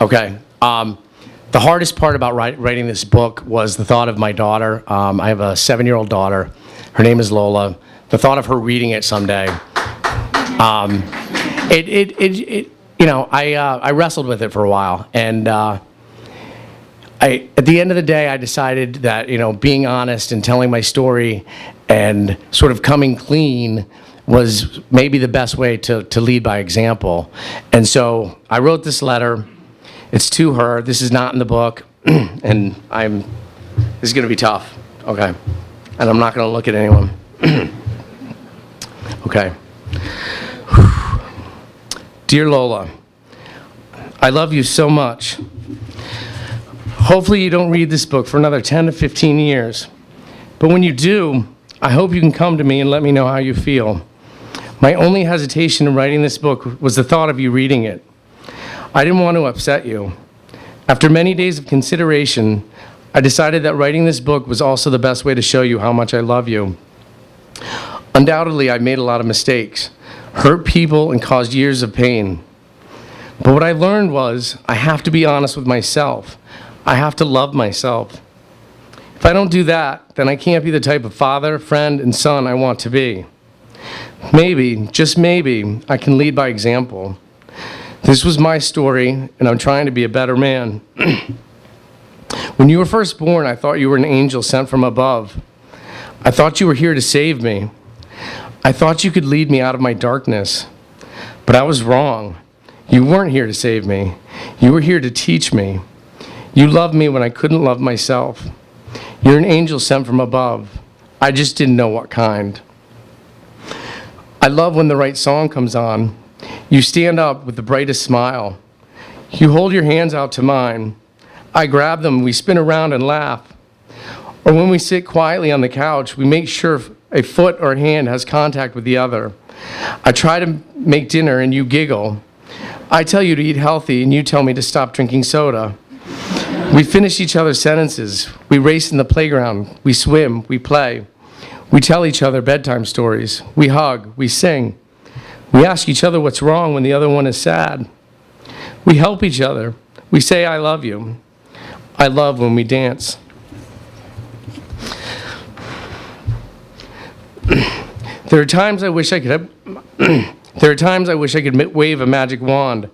Okay. The hardest part about writing this book was the thought of my daughter. I have a 7-year-old daughter. Her name is Lola. The thought of her reading it someday. I wrestled with it for a while, and at the end of the day, I decided that, being honest and telling my story and sort of coming clean was maybe the best way to lead by example. And so I wrote this letter. It's to her. This is not in the book, and this is going to be tough, okay? And I'm not going to look at anyone. Okay. Dear Lola, I love you so much. Hopefully you don't read this book for another 10 to 15 years. But when you do, I hope you can come to me and let me know how you feel. My only hesitation in writing this book was the thought of you reading it. I didn't want to upset you. After many days of consideration, I decided that writing this book was also the best way to show you how much I love you. Undoubtedly, I made a lot of mistakes, hurt people, and caused years of pain. But what I learned was I have to be honest with myself. I have to love myself. If I don't do that, then I can't be the type of father, friend, and son I want to be. Maybe, just maybe, I can lead by example. This was my story, and I'm trying to be a better man. When you were first born, I thought you were an angel sent from above. I thought you were here to save me. I thought you could lead me out of my darkness. But I was wrong. You weren't here to save me. You were here to teach me. You loved me when I couldn't love myself. You're an angel sent from above. I just didn't know what kind. I love when the right song comes on. You stand up with the brightest smile. You hold your hands out to mine. I grab them, we spin around and laugh. Or when we sit quietly on the couch, we make sure a foot or hand has contact with the other. I try to make dinner and you giggle. I tell you to eat healthy and you tell me to stop drinking soda. We finish each other's sentences. We race in the playground. We swim. We play. We tell each other bedtime stories. We hug. We sing. We ask each other what's wrong when the other one is sad. We help each other. We say, I love you. I love when we dance. There are times I wish I could wave a magic wand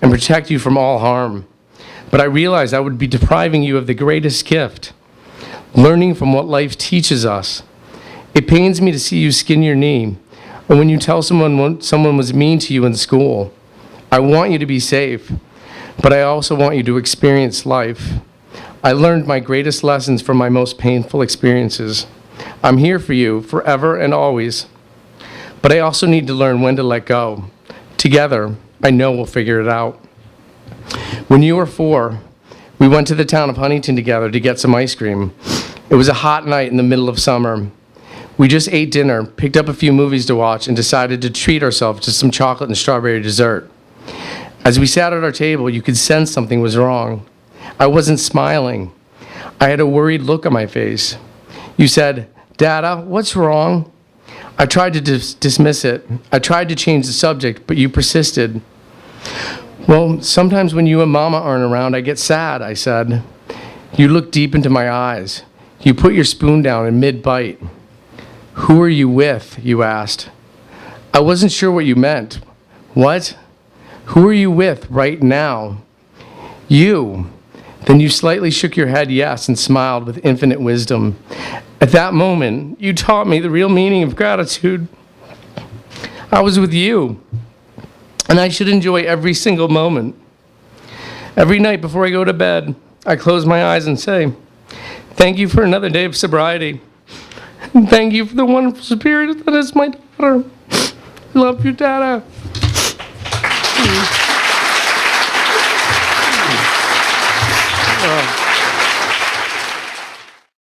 and protect you from all harm. But I realize I would be depriving you of the greatest gift, learning from what life teaches us. It pains me to see you skin your knee, or when you tell someone was mean to you in school. I want you to be safe, but I also want you to experience life. I learned my greatest lessons from my most painful experiences. I'm here for you forever and always. But I also need to learn when to let go. Together, I know we'll figure it out. When you were 4, we went to the town of Huntington together to get some ice cream. It was a hot night in the middle of summer. We just ate dinner, picked up a few movies to watch, and decided to treat ourselves to some chocolate and strawberry dessert. As we sat at our table, you could sense something was wrong. I wasn't smiling. I had a worried look on my face. You said, Dada, what's wrong? I tried to dismiss it. I tried to change the subject, but you persisted. Well, sometimes when you and Mama aren't around, I get sad, I said. You looked deep into my eyes. You put your spoon down in mid-bite. Who are you with, you asked. I wasn't sure what you meant. What? Who are you with right now? You. Then you slightly shook your head yes and smiled with infinite wisdom. At that moment, you taught me the real meaning of gratitude. I was with you, and I should enjoy every single moment. Every night before I go to bed, I close my eyes and say, thank you for another day of sobriety. And thank you for the wonderful spirit that is my daughter. I love you, Dada.